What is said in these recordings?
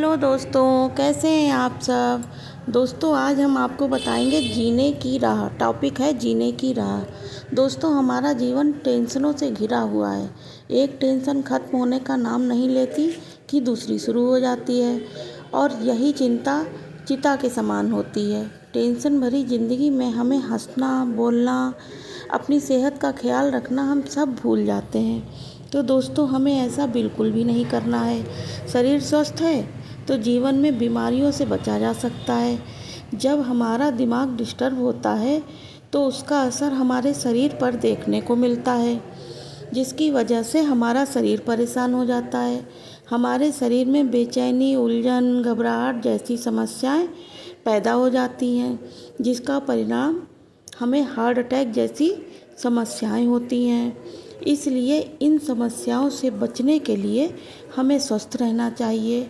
Hello दोस्तों, कैसे हैं आप सब। दोस्तों आज हम आपको बताएंगे जीने की राह। टॉपिक है जीने की राह। दोस्तों हमारा जीवन टेंशनों से घिरा हुआ है। एक टेंशन खत्म होने का नाम नहीं लेती कि दूसरी शुरू हो जाती है और यही चिंता चिता के समान होती है। टेंशन भरी ज़िंदगी में हमें हंसना, बोलना, अपनी सेहत का ख्याल रखना हम सब भूल जाते हैं। तो दोस्तों हमें ऐसा बिल्कुल भी नहीं करना है। शरीर स्वस्थ है तो जीवन में बीमारियों से बचा जा सकता है। जब हमारा दिमाग डिस्टर्ब होता है तो उसका असर हमारे शरीर पर देखने को मिलता है, जिसकी वजह से हमारा शरीर परेशान हो जाता है। हमारे शरीर में बेचैनी, उलझन, घबराहट जैसी समस्याएं पैदा हो जाती हैं, जिसका परिणाम हमें हार्ट अटैक जैसी समस्याएं होती हैं। इसलिए इन समस्याओं से बचने के लिए हमें स्वस्थ रहना चाहिए।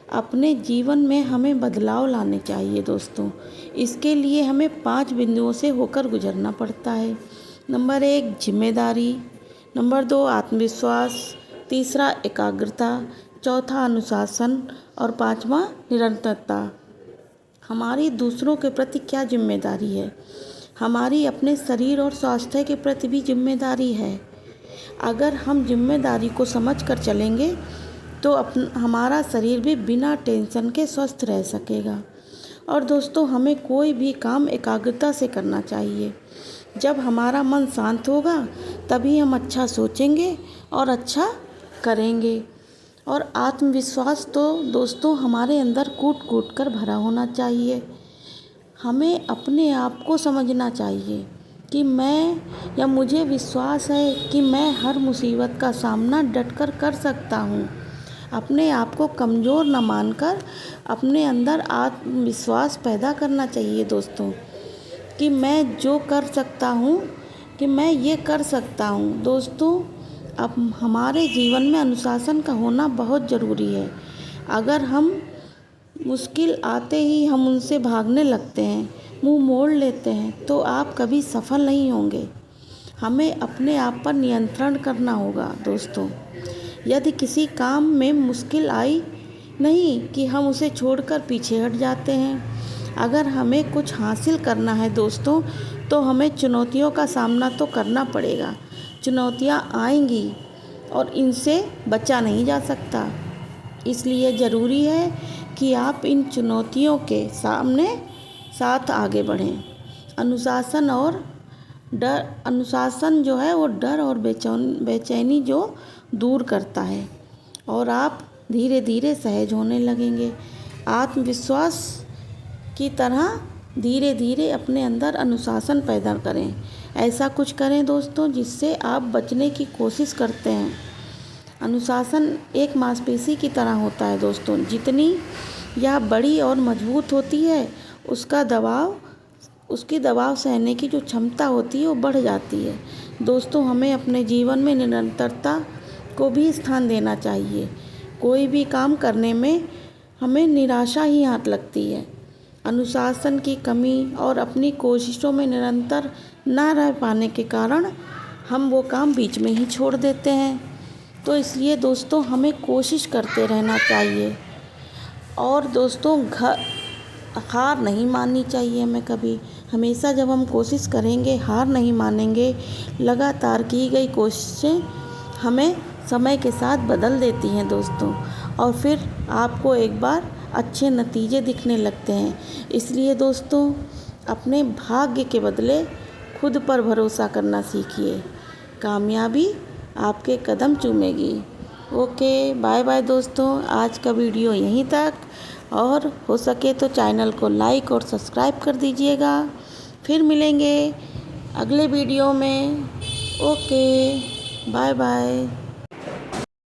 अपने जीवन में हमें बदलाव लाने चाहिए दोस्तों। इसके लिए हमें 5 बिंदुओं से होकर गुजरना पड़ता है। नंबर 1 जिम्मेदारी, नंबर 2 आत्मविश्वास, तीसरा एकाग्रता, चौथा अनुशासन और पांचवा निरंतरता। हमारी दूसरों के प्रति क्या जिम्मेदारी है? हमारी अपने शरीर और स्वास्थ्य के प्रति भी जिम्मेदारी है। अगर हम जिम्मेदारी को समझकर चलेंगे तो हमारा शरीर भी बिना टेंशन के स्वस्थ रह सकेगा। और दोस्तों हमें कोई भी काम एकाग्रता से करना चाहिए। जब हमारा मन शांत होगा तभी हम अच्छा सोचेंगे और अच्छा करेंगे। और आत्मविश्वास तो दोस्तों हमारे अंदर कूट कूट कर भरा होना चाहिए। हमें अपने आप को समझना चाहिए कि मुझे विश्वास है कि मैं हर मुसीबत का सामना डटकर कर सकता हूँ। अपने आप को कमज़ोर न मानकर अपने अंदर आत्मविश्वास पैदा करना चाहिए दोस्तों, कि मैं जो कर सकता हूँ, कि मैं ये कर सकता हूँ। दोस्तों अब हमारे जीवन में अनुशासन का होना बहुत ज़रूरी है। अगर हम मुश्किल आते ही हम उनसे भागने लगते हैं, मुंह मोड़ लेते हैं, तो आप कभी सफल नहीं होंगे। हमें अपने आप पर नियंत्रण करना होगा दोस्तों। यदि किसी काम में मुश्किल आई, नहीं कि हम उसे छोड़कर पीछे हट जाते हैं। अगर हमें कुछ हासिल करना है दोस्तों तो हमें चुनौतियों का सामना तो करना पड़ेगा। चुनौतियाँ आएंगी और इनसे बचा नहीं जा सकता। इसलिए ज़रूरी है कि आप इन चुनौतियों के सामने साथ आगे बढ़ें। अनुशासन जो है वो डर और बेचैनी जो दूर करता है और आप धीरे धीरे सहज होने लगेंगे। आत्मविश्वास की तरह धीरे धीरे अपने अंदर अनुशासन पैदा करें। ऐसा कुछ करें दोस्तों जिससे आप बचने की कोशिश करते हैं। अनुशासन एक मांसपेशी की तरह होता है दोस्तों। जितनी यह बड़ी और मजबूत होती है उसकी दबाव सहने की जो क्षमता होती है वो बढ़ जाती है। दोस्तों हमें अपने जीवन में निरंतरता को भी स्थान देना चाहिए। कोई भी काम करने में हमें निराशा ही हाथ लगती है। अनुशासन की कमी और अपनी कोशिशों में निरंतर न रह पाने के कारण हम वो काम बीच में ही छोड़ देते हैं। तो इसलिए दोस्तों हमें कोशिश करते रहना चाहिए। और दोस्तों हार नहीं माननी चाहिए हमें कभी। हमेशा जब हम कोशिश करेंगे, हार नहीं मानेंगे, लगातार की गई कोशिशें हमें समय के साथ बदल देती हैं दोस्तों। और फिर आपको एक बार अच्छे नतीजे दिखने लगते हैं। इसलिए दोस्तों अपने भाग्य के बदले खुद पर भरोसा करना सीखिए। कामयाबी आपके कदम चूमेगी। ओके, बाय बाय दोस्तों। आज का वीडियो यहीं तक, और हो सके तो चैनल को लाइक और सब्सक्राइब कर दीजिएगा। फिर मिलेंगे अगले वीडियो में। Okay, bye bye.